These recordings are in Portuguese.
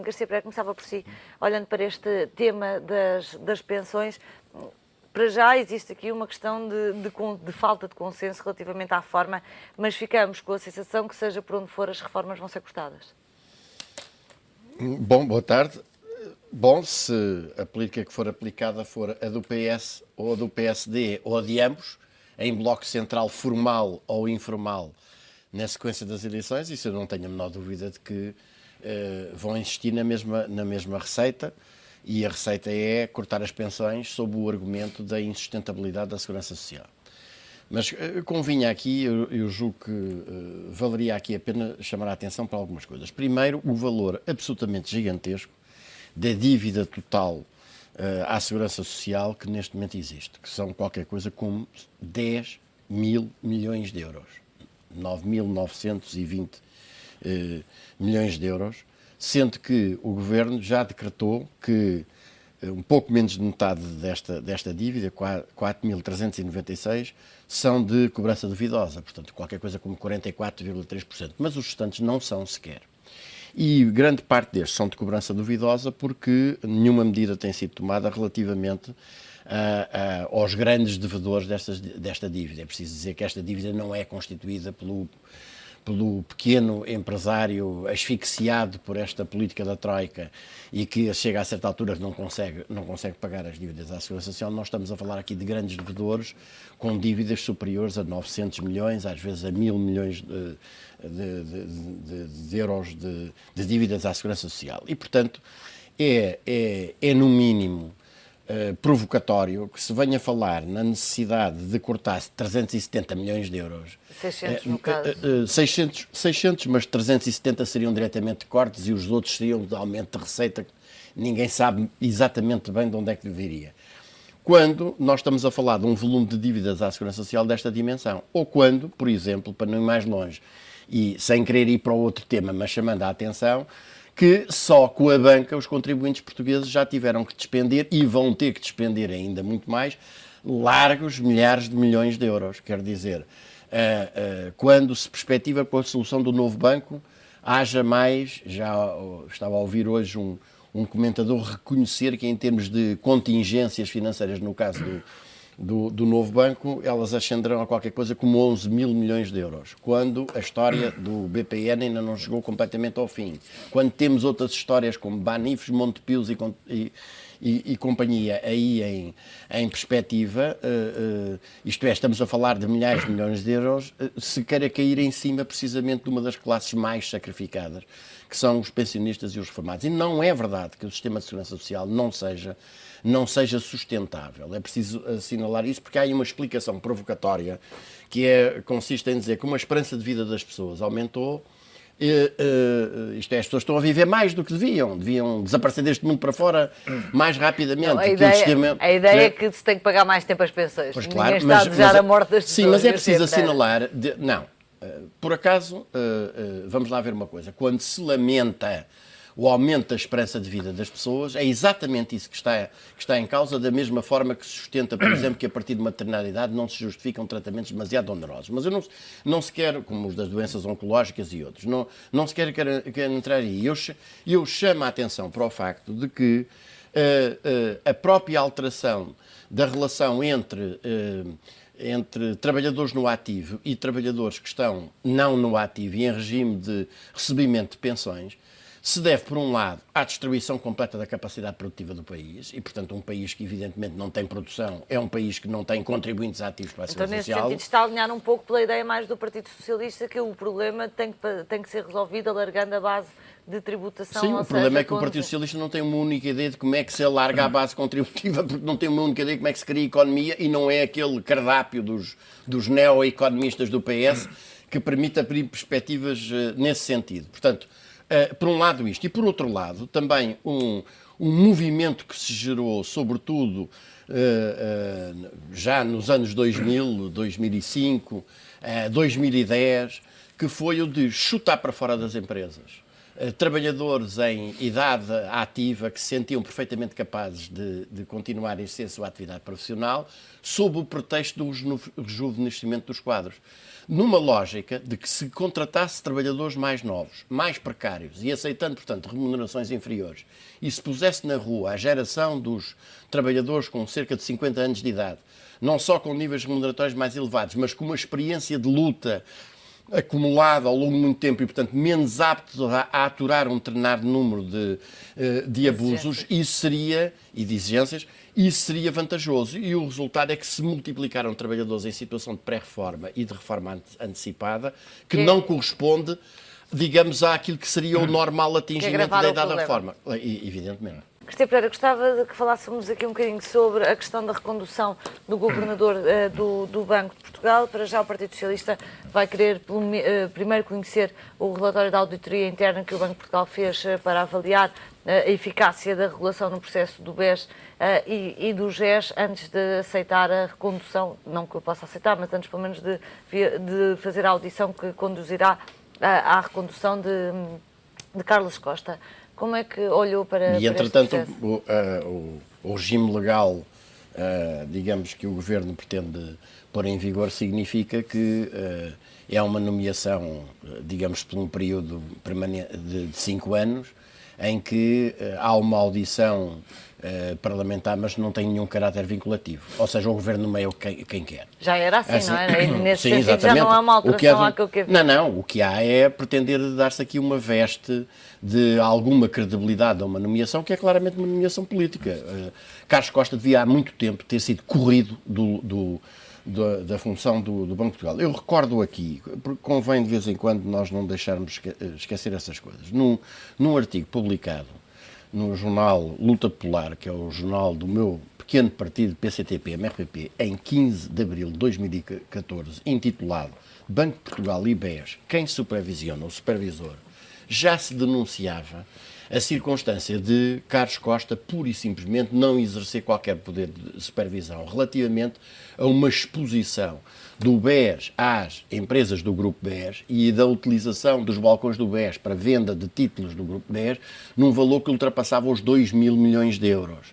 Garcia Pereira, começava por si, olhando para este tema das pensões. Para já existe aqui uma questão de falta de consenso relativamente à forma, mas ficamos com a sensação que, seja por onde for, as reformas vão ser cortadas. Bom, boa tarde. Bom, se a política que for aplicada for a do PS ou a do PSD ou a de ambos, em bloco central formal ou informal, na sequência das eleições, isso eu não tenho a menor dúvida de que vão insistir na mesma receita, e a receita é cortar as pensões sob o argumento da insustentabilidade da segurança social. Mas convinha aqui, eu julgo que valeria aqui a pena chamar a atenção para algumas coisas. Primeiro, o valor absolutamente gigantesco da dívida total à segurança social que neste momento existe, que são qualquer coisa como 10 mil milhões de euros. 9.920 milhões de euros, sendo que o Governo já decretou que um pouco menos de metade desta dívida, 4.396, são de cobrança duvidosa, portanto, qualquer coisa como 44,3%, mas os restantes não são sequer. E grande parte destes são de cobrança duvidosa porque nenhuma medida tem sido tomada relativamente aos grandes devedores desta dívida. É preciso dizer que esta dívida não é constituída pelo pequeno empresário asfixiado por esta política da Troika e que chega a certa altura que não consegue pagar as dívidas à Segurança Social. Nós estamos a falar aqui de grandes devedores com dívidas superiores a 900 milhões, às vezes a 1.000 milhões de euros de dívidas à Segurança Social. E, portanto, é no mínimo provocatório que se venha falar na necessidade de cortar 370 milhões de euros. 600 no caso. 600, mas 370 seriam diretamente cortes e os outros seriam de aumento de receita. Ninguém sabe exatamente bem de onde é que viria. Quando nós estamos a falar de um volume de dívidas à Segurança Social desta dimensão, ou quando, por exemplo, para não ir mais longe, e sem querer ir para o outro tema, mas chamando a atenção, que só com a banca os contribuintes portugueses já tiveram que despender e vão ter que despender ainda muito mais, largos milhares de milhões de euros. Quer dizer, quando se perspectiva com a solução do novo banco, haja mais, já estava a ouvir hoje um comentador reconhecer que em termos de contingências financeiras, no caso do novo banco, elas ascenderão a qualquer coisa como 11 mil milhões de euros, quando a história do BPN ainda não chegou completamente ao fim. Quando temos outras histórias como Banifes, Montepios e companhia aí em perspectiva, isto é, estamos a falar de milhares de milhões de euros, se queira cair em cima precisamente de uma das classes mais sacrificadas, que são os pensionistas e os reformados. E não é verdade que o sistema de segurança social não seja sustentável. É preciso assinalar isso porque há aí uma explicação provocatória que consiste em dizer que uma esperança de vida das pessoas aumentou. Isto é, as pessoas estão a viver mais do que deviam desaparecer deste mundo para fora mais rapidamente. Não, a ideia é que se tem que pagar mais tempo as pensões. Pois, Ninguém claro, está a desejar a morte das pessoas. Sim, mas é preciso assinalar. Por acaso, vamos lá ver uma coisa. Quando se lamenta o aumento da esperança de vida das pessoas, é exatamente isso que está em causa, da mesma forma que se sustenta, por exemplo, que a partir de uma determinada idade não se justificam tratamentos demasiado onerosos. Mas eu não se quer, como os das doenças oncológicas e outros, não se quer entrar aí. Eu chamo a atenção para o facto de que a própria alteração da relação entre trabalhadores no ativo e trabalhadores que estão não no ativo e em regime de recebimento de pensões se deve, por um lado, à destruição completa da capacidade produtiva do país e, portanto, um país que, evidentemente, não tem produção é um país que não tem contribuintes ativos para a segurança social. Então, nesse sentido, está a alinhar um pouco pela ideia mais do Partido Socialista que o problema tem que ser resolvido alargando a base de tributação. Sim, o problema é que o Partido Socialista não tem uma única ideia de como é que se alarga a base contributiva, porque não tem uma única ideia de como é que se cria economia e não é aquele cardápio dos neo-economistas do PS que permite abrir perspectivas nesse sentido. Portanto, por um lado isto, e por outro lado também um movimento que se gerou, sobretudo já nos anos 2000, 2005, 2010, que foi o de chutar para fora das empresas trabalhadores em idade ativa que se sentiam perfeitamente capazes de continuar a exercer a sua atividade profissional sob o pretexto do rejuvenescimento dos quadros. Numa lógica de que se contratasse trabalhadores mais novos, mais precários e aceitando, portanto, remunerações inferiores e se pusesse na rua a geração dos trabalhadores com cerca de 50 anos de idade, não só com níveis remuneratórios mais elevados, mas com uma experiência de luta acumulada ao longo de muito tempo e, portanto, menos aptos a aturar um determinado número de abusos, isso seria, e de exigências, isso seria vantajoso. E o resultado é que se multiplicaram trabalhadores em situação de pré-reforma e de reforma antecipada, que não corresponde, digamos, àquilo que seria o normal atingimento da idade da reforma. Evidentemente. Cristiano Pereira, gostava de que falássemos aqui um bocadinho sobre a questão da recondução do governador do Banco de Portugal. Para já o Partido Socialista vai querer primeiro conhecer o relatório da auditoria interna que o Banco de Portugal fez para avaliar a eficácia da regulação no processo do BES e do GES antes de aceitar a recondução, não que eu possa aceitar, mas antes pelo menos de fazer a audição que conduzirá à recondução de Carlos Costa. Como é que olhou para E, entretanto, o regime legal, digamos, que o Governo pretende pôr em vigor significa que é uma nomeação, digamos, por um período permanente de 5 anos, em que há uma audição parlamentar, mas não tem nenhum caráter vinculativo. Ou seja, o Governo nomeia quem quer. Já era assim, não é? Nesse sim, sentido exatamente. já não há uma alteração àquilo que havia. Não. O que há é pretender dar-se aqui uma veste de alguma credibilidade a uma nomeação que é claramente uma nomeação política. Carlos Costa devia há muito tempo ter sido corrido da função do Banco de Portugal. Eu recordo aqui, porque convém de vez em quando nós não deixarmos esquecer essas coisas. Num artigo publicado no jornal Luta Popular, que é o jornal do meu pequeno partido PCTP-MRPP, em 15 de abril de 2014, intitulado Banco de Portugal e BES, quem supervisiona o supervisor, já se denunciava a circunstância de Carlos Costa pura e simplesmente não exercer qualquer poder de supervisão relativamente a uma exposição do BES às empresas do Grupo BES e da utilização dos balcões do BES para venda de títulos do Grupo BES num valor que ultrapassava os 2 mil milhões de euros.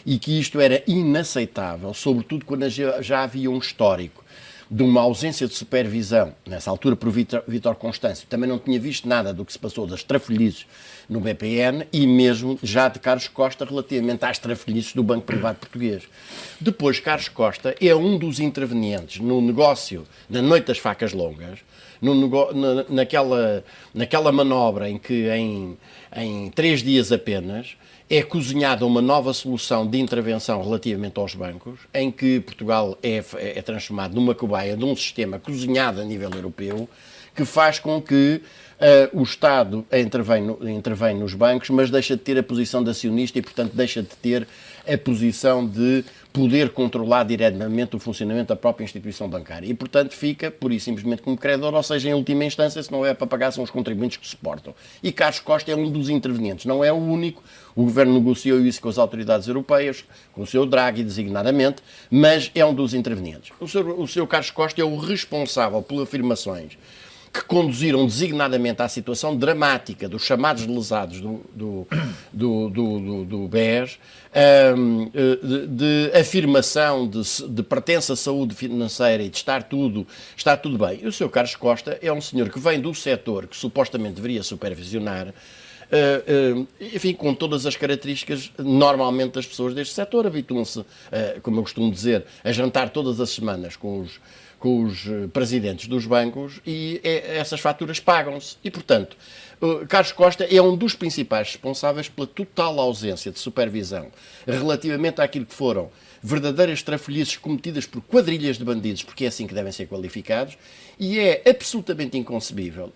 E que isto era inaceitável, sobretudo quando já havia um histórico de uma ausência de supervisão, nessa altura por Vítor Constâncio, também não tinha visto nada do que se passou das trafolhices no BPN e mesmo já de Carlos Costa relativamente às trafolhices do Banco Privado Português. Depois, Carlos Costa é um dos intervenientes no negócio da Noite das Facas Longas, naquela manobra em que em 3 dias apenas é cozinhada uma nova solução de intervenção relativamente aos bancos, em que Portugal é transformado numa cobaia de um sistema cozinhado a nível europeu, que faz com que o Estado intervém nos bancos, mas deixa de ter a posição de acionista e, portanto, deixa de ter a posição de poder controlar diretamente o funcionamento da própria instituição bancária. E, portanto, fica, pura e simplesmente, como credor, ou seja, em última instância, se não é para pagar, são os contribuintes que suportam. E Carlos Costa é um dos intervenientes, não é o único. O Governo negociou isso com as autoridades europeias, com o Sr. Draghi, designadamente, mas é um dos intervenientes. O Sr. Carlos Costa é o responsável por afirmações que conduziram designadamente à situação dramática dos chamados lesados do BES, de afirmação de pertença à saúde financeira e de estar tudo bem. E o Sr. Carlos Costa é um senhor que vem do setor que supostamente deveria supervisionar, enfim, com todas as características normalmente das pessoas deste setor, habituam-se, como eu costumo dizer, a jantar todas as semanas com os presidentes dos bancos e essas faturas pagam-se. E, portanto, Carlos Costa é um dos principais responsáveis pela total ausência de supervisão relativamente àquilo que foram verdadeiras trafolhices cometidas por quadrilhas de bandidos, porque é assim que devem ser qualificados, e é absolutamente inconcebível,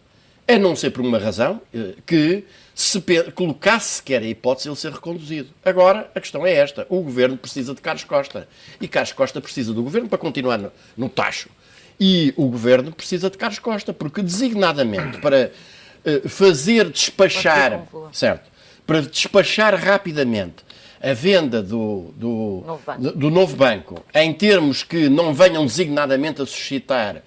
a não ser por uma razão, que se colocasse sequer a hipótese de ele ser reconduzido. Agora, a questão é esta. O Governo precisa de Carlos Costa. E Carlos Costa precisa do Governo para continuar no tacho. E o Governo precisa de Carlos Costa, porque designadamente para fazer despachar, certo, para despachar rapidamente a venda do novo banco, em termos que não venham designadamente a suscitar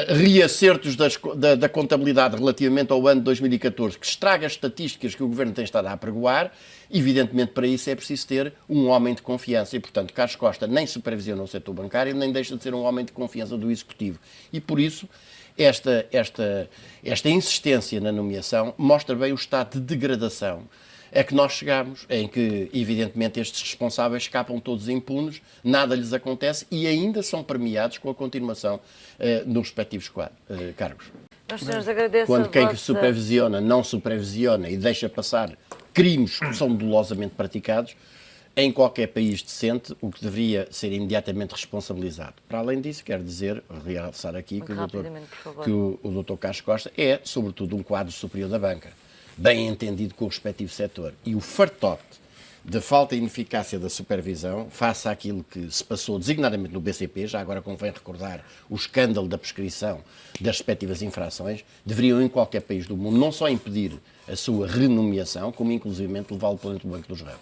reacertos da contabilidade relativamente ao ano de 2014, que estraga as estatísticas que o Governo tem estado a apregoar, evidentemente para isso é preciso ter um homem de confiança. E, portanto, Carlos Costa nem supervisiona o setor bancário, nem deixa de ser um homem de confiança do Executivo. E, por isso, esta insistência na nomeação mostra bem o estado de degradação a que nós chegamos, em que, evidentemente, estes responsáveis escapam todos impunes, nada lhes acontece e ainda são premiados com a continuação nos respectivos cargos. Nós, senhores, agradeço Quando quem vossa... supervisiona não supervisiona e deixa passar crimes que são dolosamente praticados, em qualquer país decente, o que deveria ser imediatamente responsabilizado. Para além disso, quero dizer, realçar aqui que o Dr. Carlos Costa é, sobretudo, um quadro superior da banca, bem entendido com o respectivo setor. E o fartote de falta de ineficácia da supervisão, face àquilo que se passou designadamente no BCP, já agora convém recordar o escândalo da prescrição das respectivas infrações, deveriam em qualquer país do mundo não só impedir a sua renomeação, como inclusivamente levá-lo para dentro do Banco dos Réus.